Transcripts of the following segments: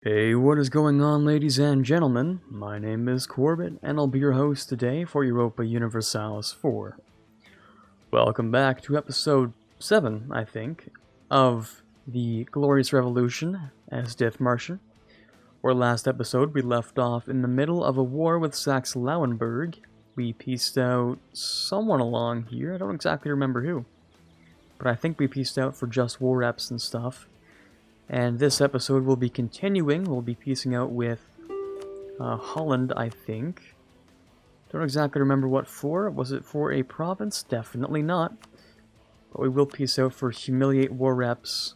Hey, what is going on, ladies and gentlemen? My name is Quarbit, and I'll be your host today for Europa Universalis 4. Welcome back to episode 7, I think, of the Glorious Revolution as Dithmarschen. Where last episode we left off in the middle of a war with Saxe-Lauenburg. We pieced out someone along here, I don't exactly remember who. But I think we pieced out for just war reps and stuff. And this episode will be continuing. We'll be piecing out with Holland, I think. Don't exactly remember what for. Was it for a province? Definitely not. But we will piece out for Humiliate War Reps.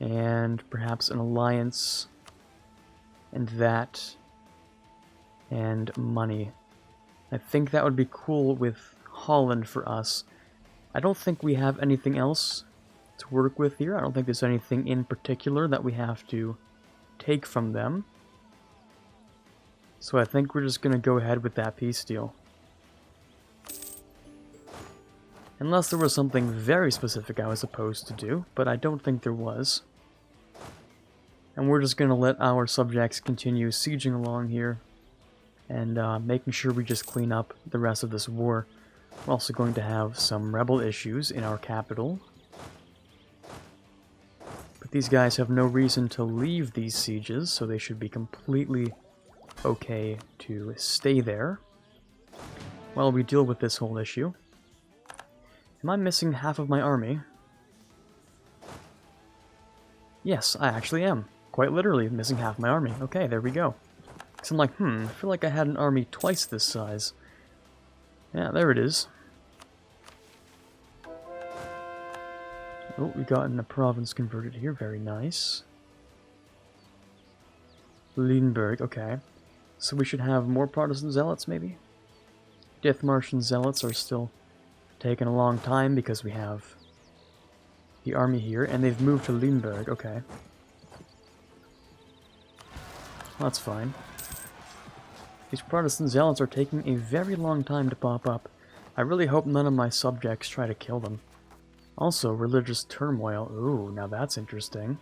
And perhaps an alliance. And that. And money. I think that would be cool with Holland for us. I don't think we have anything else to work with here. I don't think there's anything in particular that we have to take from them. So I think we're just going to go ahead with that peace deal. Unless there was something very specific I was supposed to do, but I don't think there was. And we're just going to let our subjects continue sieging along here and making sure we just clean up the rest of this war. We're also going to have some rebel issues in our capital. But these guys have no reason to leave these sieges, so they should be completely okay to stay there while we deal with this whole issue. Am I missing half of my army? Yes, I actually am. Quite literally missing half my army. Okay, there we go. Because I'm like, I feel like I had an army twice this size. Yeah, there it is. Oh, we got a province converted here. Very nice. Liedenberg, okay. So we should have more Protestant zealots, maybe? Dithmarschen zealots are still taking a long time because we have the army here, and they've moved to Liedenberg, okay. Well, that's fine. These Protestant zealots are taking a very long time to pop up. I really hope none of my subjects try to kill them. Also, religious turmoil. Ooh, now that's interesting.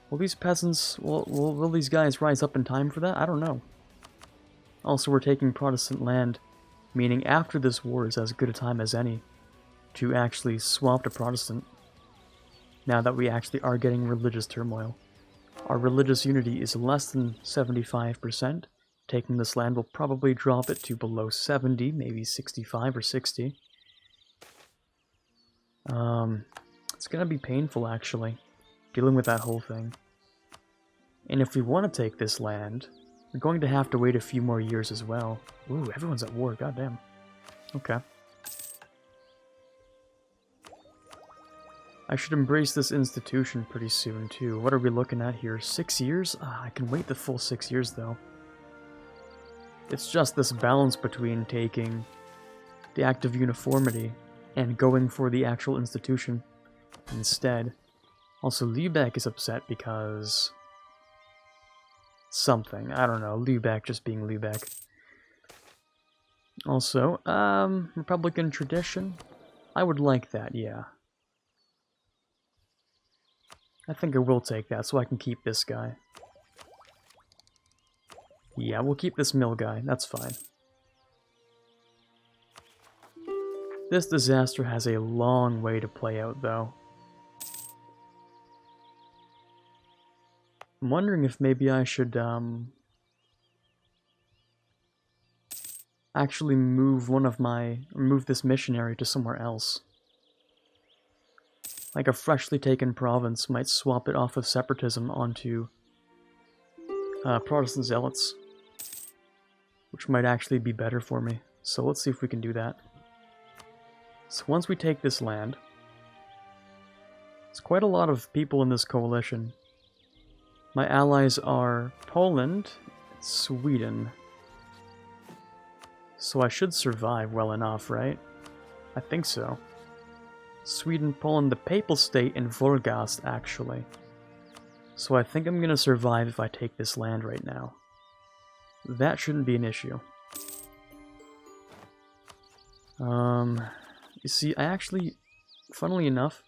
Will these peasants, will these guys rise up in time for that? I don't know. Also, we're taking Protestant land, meaning after this war is as good a time as any to actually swap to Protestant, now that we actually are getting religious turmoil. Our religious unity is less than 75%. Taking this land will probably drop it to below 70, maybe 65 or 60. It's gonna be painful, actually, dealing with that whole thing. And if we want to take this land, we're going to have to wait a few more years as well. Ooh, everyone's at war, goddamn. Okay. I should embrace this institution pretty soon, too. What are we looking at here? 6 years? I can wait the full 6 years, though. It's just this balance between taking the act of uniformity and going for the actual institution instead. Also, Lübeck is upset because something. I don't know. Lübeck just being Lübeck. Also, Republican tradition. I would like that, yeah. I think I will take that so I can keep this guy. Yeah, we'll keep this mill guy. That's fine. This disaster has a long way to play out, though. I'm wondering if maybe I should, actually move this missionary to somewhere else. Like a freshly taken province might swap it off of separatism onto Protestant zealots, which might actually be better for me. So let's see if we can do that. So once we take this land, it's quite a lot of people in this coalition. My allies are Poland, Sweden. So I should survive well enough, right? I think so. Sweden, Poland, the Papal State, and Vorgast, actually. So I think I'm gonna survive if I take this land right now. That shouldn't be an issue. You see, I actually, funnily enough,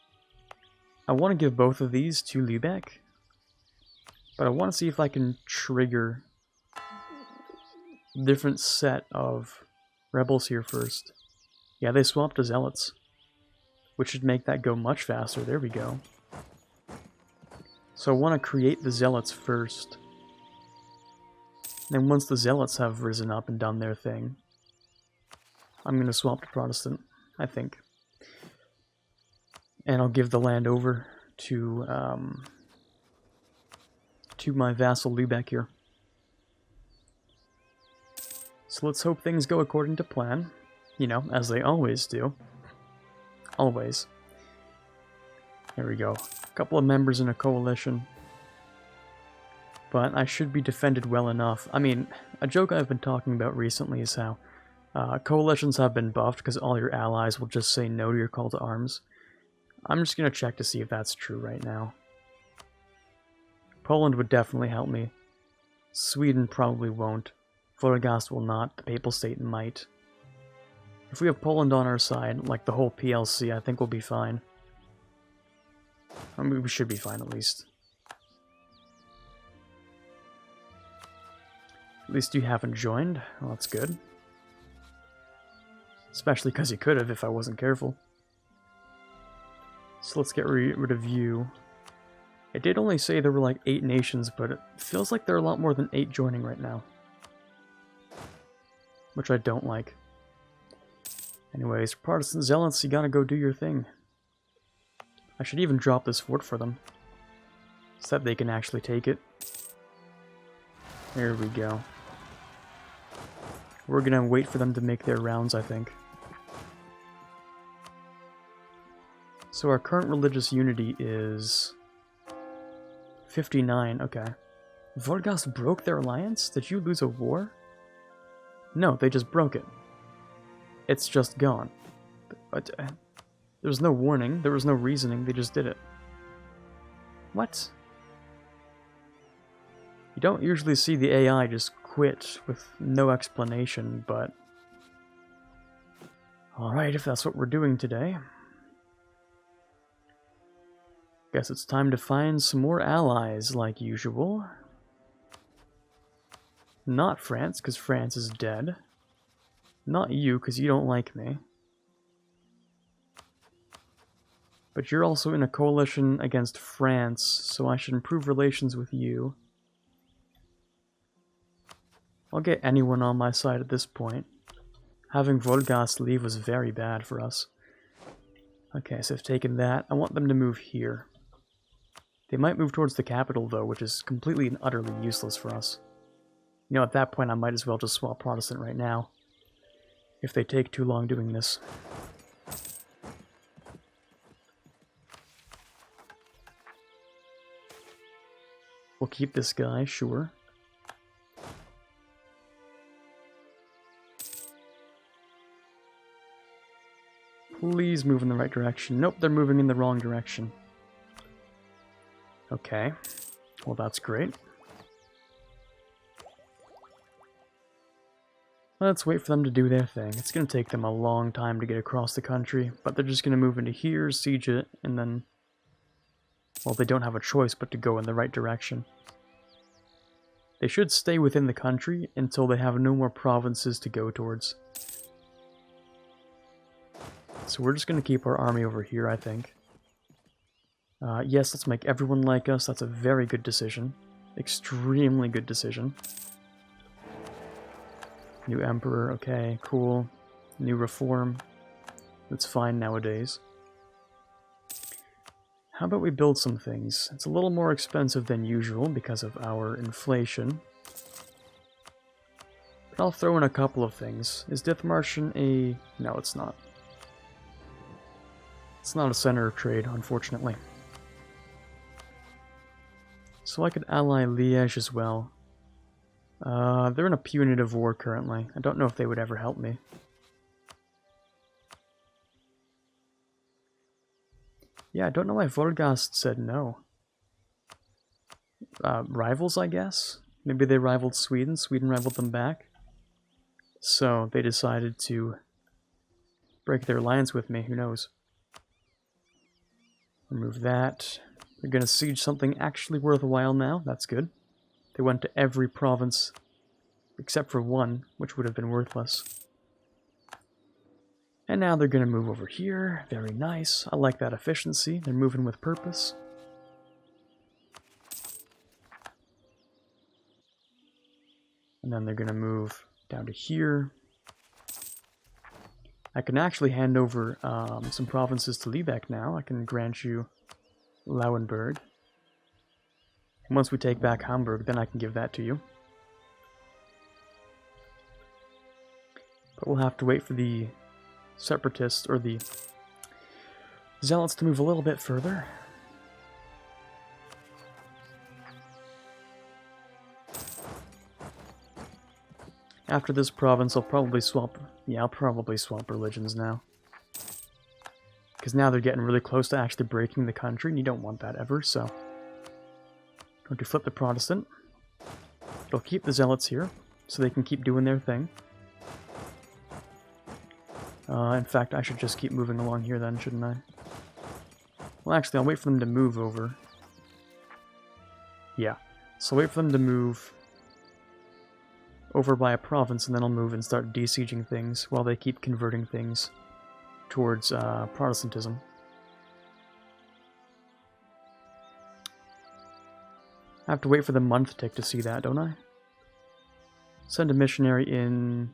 I want to give both of these to Lübeck, but I want to see if I can trigger a different set of rebels here first. Yeah, they swapped to zealots, which should make that go much faster. There we go. So I want to create the zealots first. Then once the zealots have risen up and done their thing, I'm going to swap to Protestant, I think. And I'll give the land over to my vassal Lübeck here. So let's hope things go according to plan. You know, as they always do. Always. There we go. A couple of members in a coalition. But I should be defended well enough. I mean, a joke I've been talking about recently is how coalitions have been buffed because all your allies will just say no to your call to arms. I'm just going to check to see if that's true right now. Poland would definitely help me. Sweden probably won't. Vorgast will not. The Papal State might. If we have Poland on our side, like the whole PLC, I think we'll be fine. I mean, we should be fine at least. At least you haven't joined. Well, that's good. Especially because you could have if I wasn't careful. So let's get rid of you. It did only say there were like 8 nations, but it feels like there are a lot more than 8 joining right now. Which I don't like. Anyways, Protestant zealots, you gotta go do your thing. I should even drop this fort for them, so that they can actually take it. There we go. We're gonna wait for them to make their rounds, I think. So our current religious unity is 59, okay. Vorgast broke their alliance? Did you lose a war? No, they just broke it. It's just gone. But, there was no warning, there was no reasoning, they just did it. What? You don't usually see the AI just quit with no explanation, but... Alright, if that's what we're doing today. Guess it's time to find some more allies, like usual. Not France, because France is dead. Not you, because you don't like me. But you're also in a coalition against France, so I should improve relations with you. I'll get anyone on my side at this point. Having Volgast leave was very bad for us. Okay, so I've taken that. I want them to move here. They might move towards the capital, though, which is completely and utterly useless for us. You know, at that point I might as well just swap Protestant right now. If they take too long doing this. We'll keep this guy, sure. Please move in the right direction. Nope, they're moving in the wrong direction. Okay. Well, that's great. Let's wait for them to do their thing. It's going to take them a long time to get across the country, but they're just going to move into here, siege it, and then... Well, they don't have a choice but to go in the right direction. They should stay within the country until they have no more provinces to go towards. So we're just going to keep our army over here, I think. Yes, let's make everyone like us. That's a very good decision. Extremely good decision. New emperor, okay, cool. New reform. That's fine nowadays. How about we build some things? It's a little more expensive than usual because of our inflation. But I'll throw in a couple of things. Is Dithmarschen a... No, it's not. It's not a center of trade, unfortunately. So I could ally Liège as well. They're in a punitive war currently. I don't know if they would ever help me. Yeah, I don't know why Vorgast said no. Rivals, I guess? Maybe they rivaled Sweden. Sweden rivaled them back. So they decided to break their alliance with me. Who knows? Remove that. They're going to siege something actually worthwhile now. That's good. They went to every province except for one, which would have been worthless. And now they're going to move over here. Very nice. I like that efficiency. They're moving with purpose. And then they're going to move down to here. I can actually hand over some provinces to Liebeck now. I can grant you Lauenburg. And once we take back Hamburg, then I can give that to you. But we'll have to wait for the separatists, or the zealots, to move a little bit further. After this province, I'll probably swap... Yeah, I'll probably swap religions now. Because now they're getting really close to actually breaking the country, and you don't want that ever, so... Going to flip the Protestant. It'll keep the zealots here, so they can keep doing their thing. In fact, I should just keep moving along here then, shouldn't I? Well, actually, I'll wait for them to move over. Yeah, so wait for them to move over by a province, and then I'll move and start besieging things while they keep converting things towards Protestantism. I have to wait for the month tick to see that, don't I? Send a missionary in...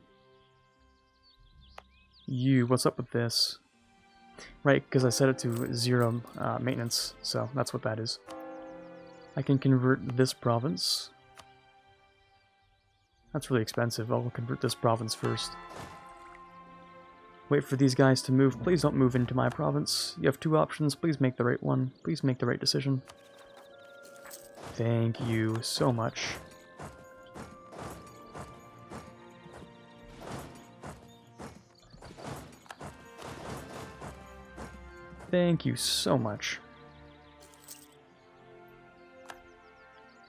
What's up with this? Right, because I set it to 0 maintenance, so that's what that is. I can convert this province. That's really expensive. I'll convert this province first. Wait for these guys to move. Please don't move into my province. You have 2 options. Please make the right one. Please make the right decision. Thank you so much. Thank you so much.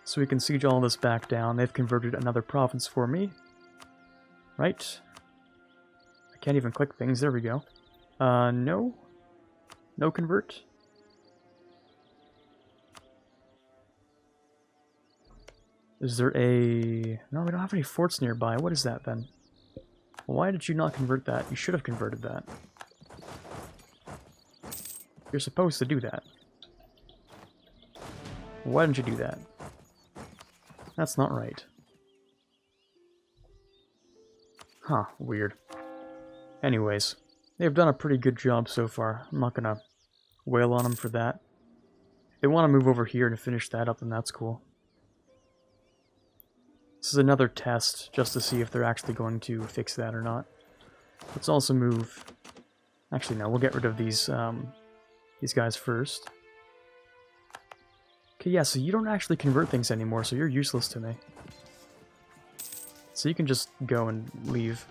So we can siege all this back down. They've converted another province for me. Right? I can't even click things. There we go. No? No convert? Is there a... No, we don't have any forts nearby. What is that then? Why did you not convert that? You should have converted that. You're supposed to do that. Why didn't you do that? That's not right. Huh, weird. Anyways, they've done a pretty good job so far. I'm not gonna wail on them for that. If they want to move over here to finish that up, then that's cool. This is another test, just to see if they're actually going to fix that or not. Let's also move... Actually, no, we'll get rid of these guys first. Okay, yeah, so you don't actually convert things anymore, so you're useless to me. So you can just go and leave.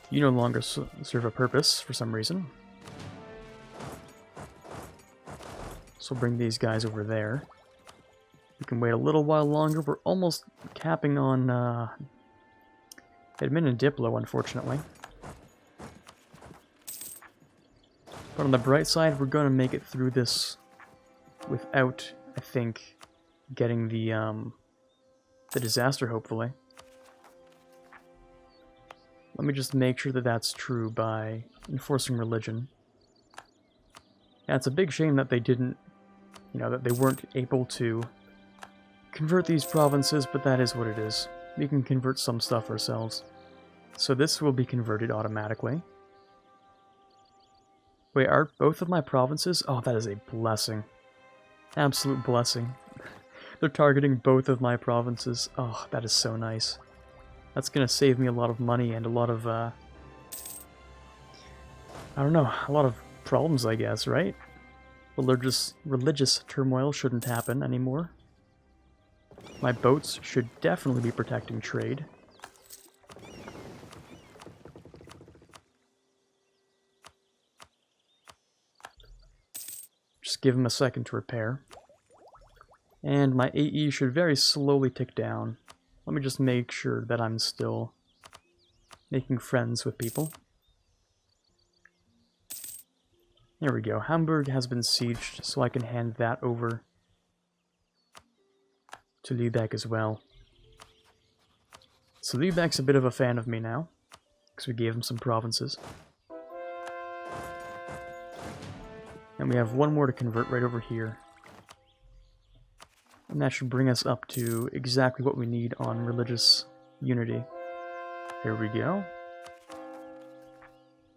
You no longer serve a purpose for some reason. So we'll bring these guys over there. We can wait a little while longer. We're almost capping on admin and Diplo, unfortunately. But on the bright side, we're going to make it through this without, I think, getting the disaster, hopefully. Let me just make sure that that's true by enforcing religion. Yeah, it's a big shame that they didn't, that they weren't able to convert these provinces, but that is what it is. We can convert some stuff ourselves. So this will be converted automatically. Wait, are both of my provinces? Oh, that is a blessing. Absolute blessing. They're targeting both of my provinces. Oh, that is so nice. That's gonna save me a lot of money and a lot of, I don't know, a lot of problems, I guess, right? Religious turmoil shouldn't happen anymore. My boats should definitely be protecting trade. Just give him a second to repair. And my AE should very slowly tick down. Let me just make sure that I'm still making friends with people. There we go. Hamburg has been sieged, so I can hand that over to Lübeck as well. So Lübeck's a bit of a fan of me now, because we gave him some provinces. And we have one more to convert right over here. And that should bring us up to exactly what we need on religious unity. Here we go.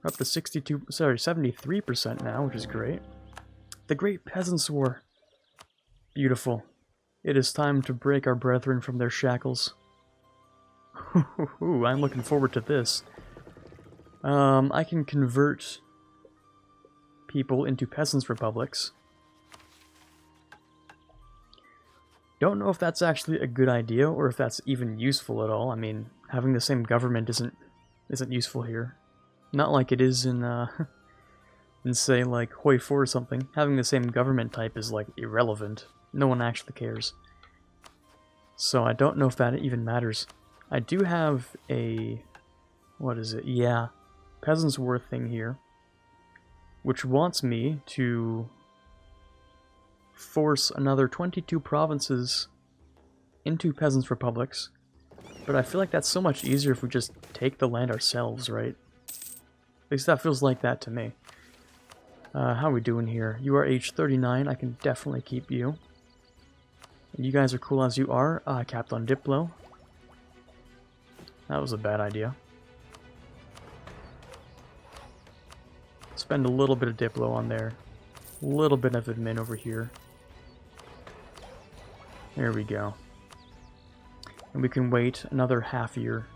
We're up to 73% now, which is great. The Great Peasants' War. Beautiful. It is time to break our brethren from their shackles. I'm looking forward to this. I can convert people into peasants' republics. Don't know if that's actually a good idea or if that's even useful at all. I mean, having the same government isn't useful here. Not like it is in say, like, EU4 or something. Having the same government type is, like, irrelevant. No one actually cares. So I don't know if that even matters. I do have a... what is it? Yeah. Peasants' War thing here. Which wants me to force another 22 provinces into peasants' republics. But I feel like that's so much easier if we just take the land ourselves, right? At least that feels like that to me. How are we doing here? You are age 39. I can definitely keep you. And you guys are cool as you are. Capped on Diplo. That was a bad idea. Spend a little bit of Diplo on there. A little bit of admin over here. There we go. And we can wait another half year.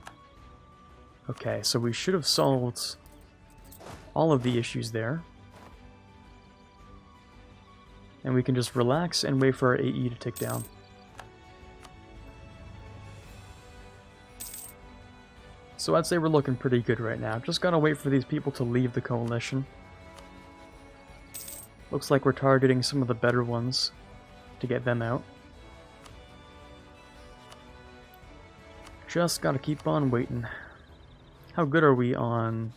Okay, so we should have solved all of the issues there. And we can just relax and wait for our AE to tick down. So I'd say we're looking pretty good right now. Just gotta wait for these people to leave the coalition. Looks like we're targeting some of the better ones to get them out. Just gotta keep on waiting. How good are we on...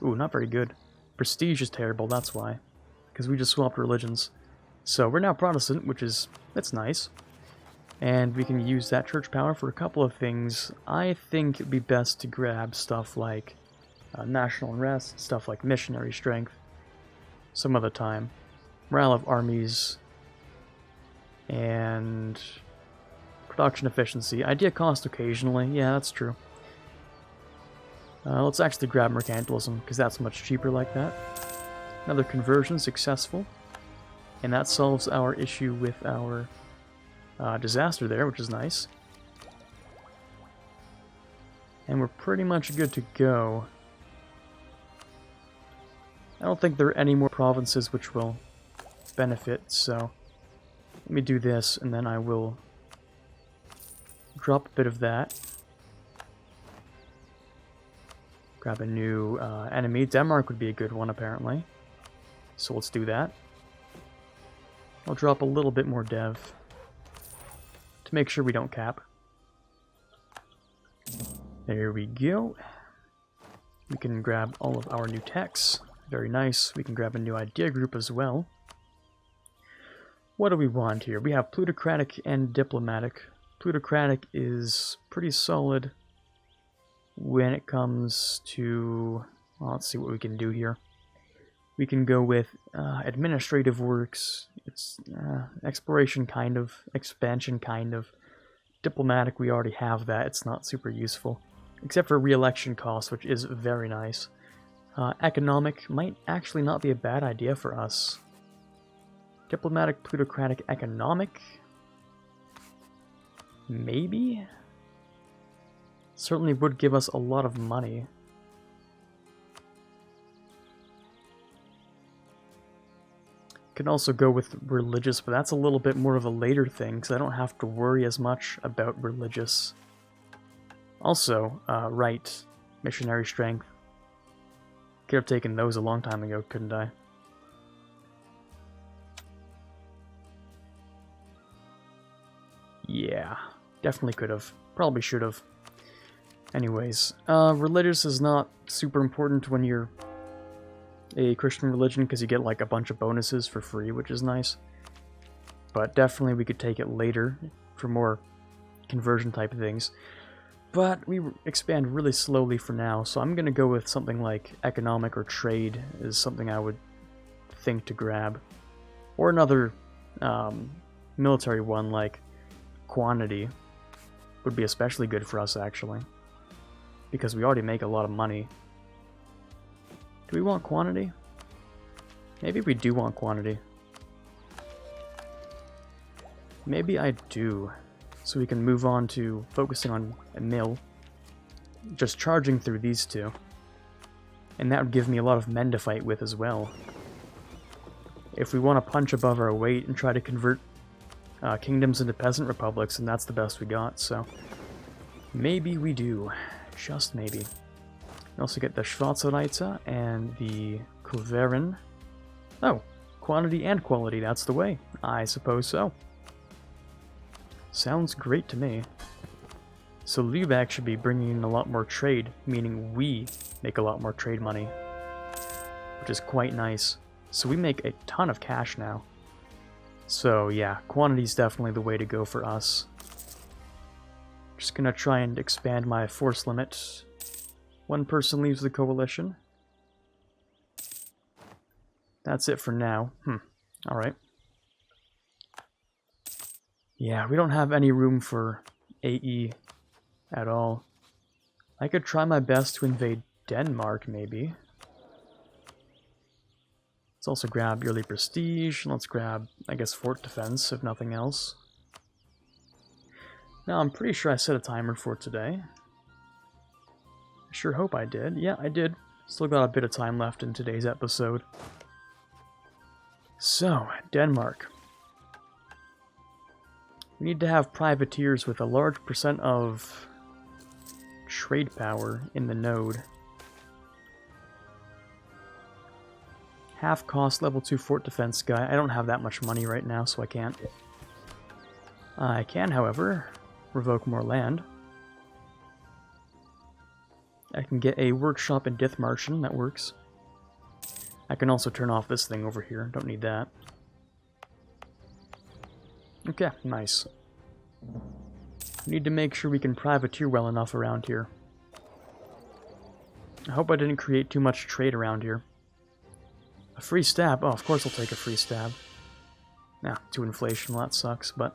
Ooh, not very good. Prestige is terrible, that's why. Because we just swapped religions. So we're now Protestant, which is... that's nice. And we can use that church power for a couple of things. I think it'd be best to grab stuff like national unrest, stuff like missionary strength, some other time. Morale of armies, and production efficiency. Idea cost occasionally, yeah, that's true. Let's actually grab mercantilism, because that's much cheaper like that. Another conversion successful. And that solves our issue with our disaster there, which is nice. And we're pretty much good to go. I don't think there are any more provinces which will benefit, so let me do this, and then I will drop a bit of that. Grab a new enemy. Denmark would be a good one, apparently. So let's do that. I'll drop a little bit more dev to make sure we don't cap. There we go. We can grab all of our new techs. Very nice. We can grab a new idea group as well. What do we want here? We have plutocratic and diplomatic. Plutocratic is pretty solid when it comes to... well, let's see what we can do here. We can go with administrative works. It's exploration kind of, expansion kind of. Diplomatic, we already have that. It's not super useful. Except for re-election cost, which is very nice. Economic might actually not be a bad idea for us. Diplomatic, plutocratic, economic? Maybe? Certainly would give us a lot of money. Can also go with religious, but that's a little bit more of a later thing, because I don't have to worry as much about religious. Also, right, missionary strength. Could have taken those a long time ago, couldn't I? Yeah, definitely could have. Probably should have. Anyways, religious is not super important when you're a Christian religion because you get like a bunch of bonuses for free, which is nice. But definitely we could take it later for more conversion type things. But we expand really slowly for now, so I'm going to go with something like economic or trade is something I would think to grab. Or another military one like quantity would be especially good for us, actually. Because we already make a lot of money. Do we want quantity? Maybe we do want quantity. Maybe I do. So we can move on to focusing on a mill. Just charging through these two. And that would give me a lot of men to fight with as well. If we want to punch above our weight and try to convert kingdoms into peasant republics, then that's the best we got, so... Maybe we do. Just maybe. We also get the Schwarzreiter and the Kuveren. Oh, quantity and quality, that's the way. I suppose so. Sounds great to me. So Lübeck should be bringing in a lot more trade, meaning we make a lot more trade money. Which is quite nice. So we make a ton of cash now. So yeah, quantity is definitely the way to go for us. Just gonna try and expand my force limit. One person leaves the coalition. That's it for now. Alright. Yeah, we don't have any room for AE at all. I could try my best to invade Denmark, maybe. Let's also grab yearly prestige, and let's grab, I guess, fort defense, if nothing else. Now, I'm pretty sure I set a timer for today. I sure hope I did. Yeah, I did. Still got a bit of time left in today's episode. So, Denmark. We need to have privateers with a large percent of trade power in the node. Half cost level 2 fort defense guy. I don't have that much money right now, so I can't. I can, however, revoke more land. I can get a workshop in Dithmarschen, that works. I can also turn off this thing over here, don't need that. Okay, nice. We need to make sure we can privateer well enough around here. I hope I didn't create too much trade around here. A free stab? Oh, of course I'll take a free stab. Nah, 2 inflation, well that sucks, but...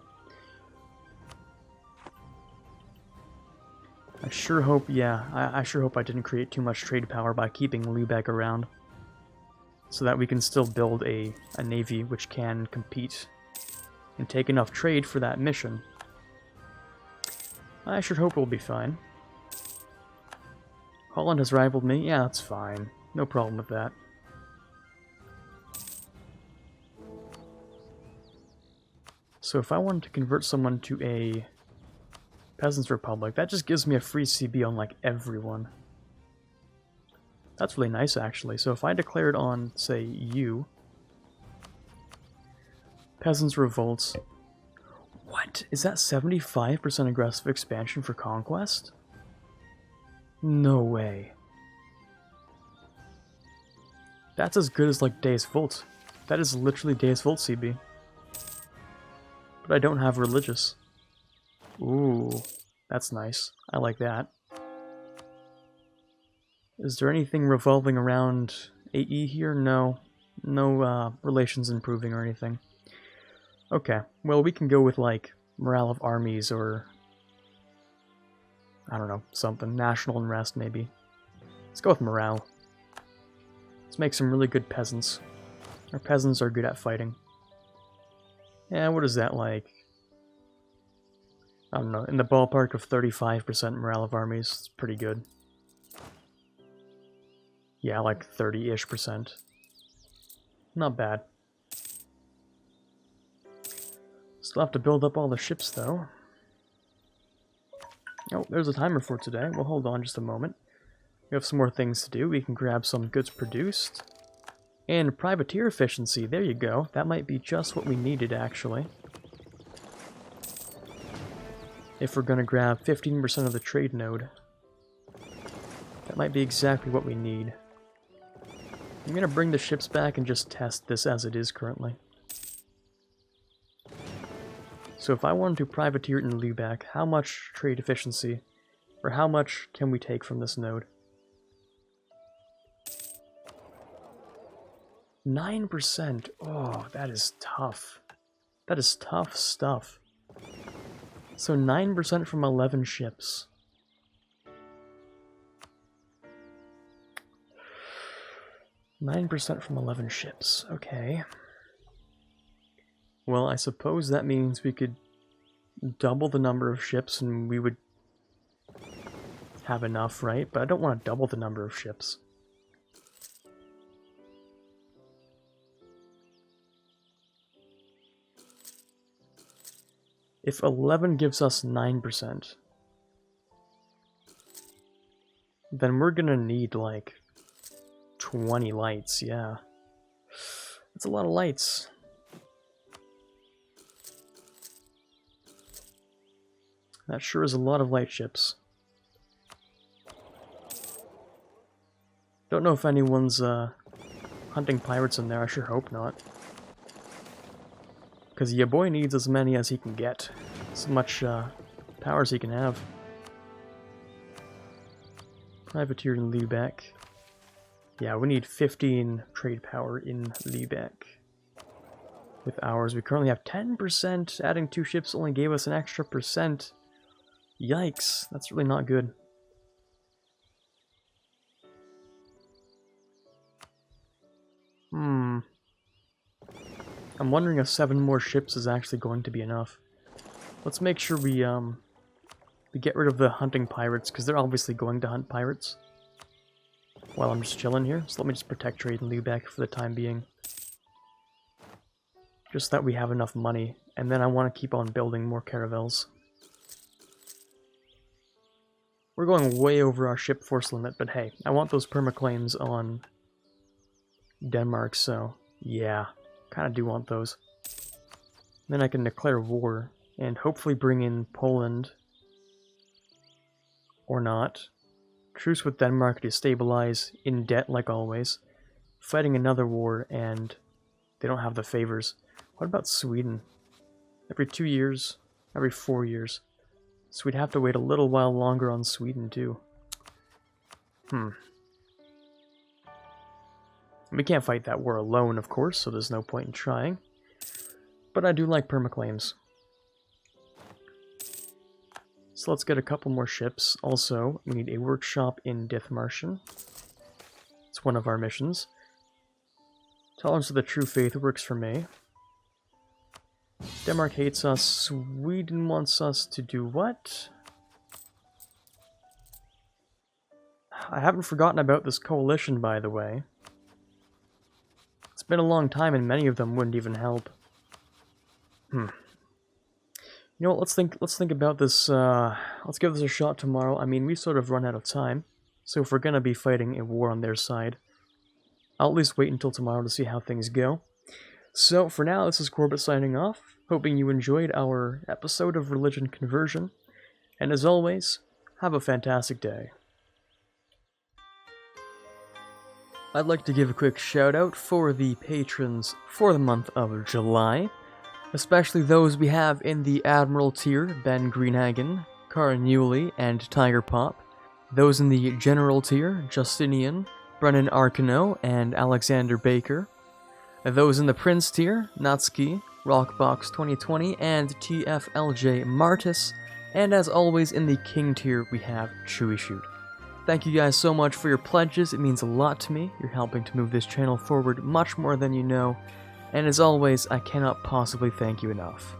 I sure hope, yeah, I sure hope I didn't create too much trade power by keeping Lübeck around. So that we can still build a navy which can compete and take enough trade for that mission. I sure hope we'll be fine. Holland has rivaled me? Yeah, that's fine. No problem with that. So if I wanted to convert someone to a Peasants Republic, that just gives me a free CB on like everyone. That's really nice actually. So if I declared on, say, you, Peasants Revolts, what? Is that 75% aggressive expansion for Conquest? No way. That's as good as like Deus Vult. That is literally Deus Vult CB. But I don't have Religious. Ooh, that's nice. I like that. Is there anything revolving around AE here? No. No relations improving or anything. Okay, well we can go with like morale of armies or... I don't know, something. National unrest maybe. Let's go with morale. Let's make some really good peasants. Our peasants are good at fighting. Yeah, what is that like? I don't know, in the ballpark of 35% morale of armies. It's pretty good. Yeah, like 30-ish%. Not bad. Still have to build up all the ships, though. Oh, there's a timer for today. Well, hold on just a moment. We have some more things to do. We can grab some goods produced. And privateer efficiency, there you go. That might be just what we needed, actually. If we're going to grab 15% of the trade node. That might be exactly what we need. I'm gonna bring the ships back and just test this as it is currently. So if I wanted to privateer in Lübeck, how much trade efficiency, or how much can we take from this node? 9%. Oh, that is tough. That is tough stuff. So 9% from 11 ships. %9 from 11 ships. Okay. Well, I suppose that means we could double the number of ships and we would have enough, right? But I don't want to double the number of ships. If 11 gives us 9%, then we're gonna need like 20 lights, yeah. That's a lot of lights. That sure is a lot of light ships. Don't know if anyone's hunting pirates in there, I sure hope not. Because your boy needs as many as he can get. As much power as he can have. Privateer in Lübeck. Yeah, we need 15 trade power in Lübeck. With ours, we currently have 10%. Adding 2 ships only gave us an extra %. Yikes, that's really not good. I'm wondering if 7 more ships is actually going to be enough. Let's make sure we get rid of the hunting pirates, because they're obviously going to hunt pirates. While I'm just chilling here, so let me just protect trade in Lübeck for the time being. Just that we have enough money, and then I want to keep on building more caravels. We're going way over our ship force limit, but hey, I want those permaclaims on Denmark, so yeah, kind of do want those. Then I can declare war, and hopefully bring in Poland. Or not. Truce with Denmark, destabilize, in debt like always. Fighting another war, and they don't have the favors. What about Sweden? Every 2 years? Every 4 years? So we'd have to wait a little while longer on Sweden, too. We can't fight that war alone, of course, so there's no point in trying. But I do like permaclaims. So let's get a couple more ships. Also, we need a workshop in Dithmarschen. It's one of our missions. Tolerance of the True Faith works for me. Denmark hates us. Sweden wants us to do what? I haven't forgotten about this coalition, by the way. It's been a long time and many of them wouldn't even help. You know what, let's think about this, let's give this a shot tomorrow. I mean, we sort of run out of time, so if we're gonna be fighting a war on their side, I'll at least wait until tomorrow to see how things go. So, for now, this is Quarbit signing off, hoping you enjoyed our episode of Religion Conversion, and as always, have a fantastic day. I'd like to give a quick shout out for the patrons for the month of July. Especially those we have in the Admiral tier, Ben Greenhagen, Cara Newley, and Tiger Pop. Those in the General tier, Justinian, Brennan Arcano, and Alexander Baker. Those in the Prince tier, Natsuki, Rockbox 2020, and TFLJ Martis. And as always, in the King tier, we have Chewy Shoot. Thank you guys so much for your pledges, it means a lot to me. You're helping to move this channel forward much more than you know. And as always, I cannot possibly thank you enough.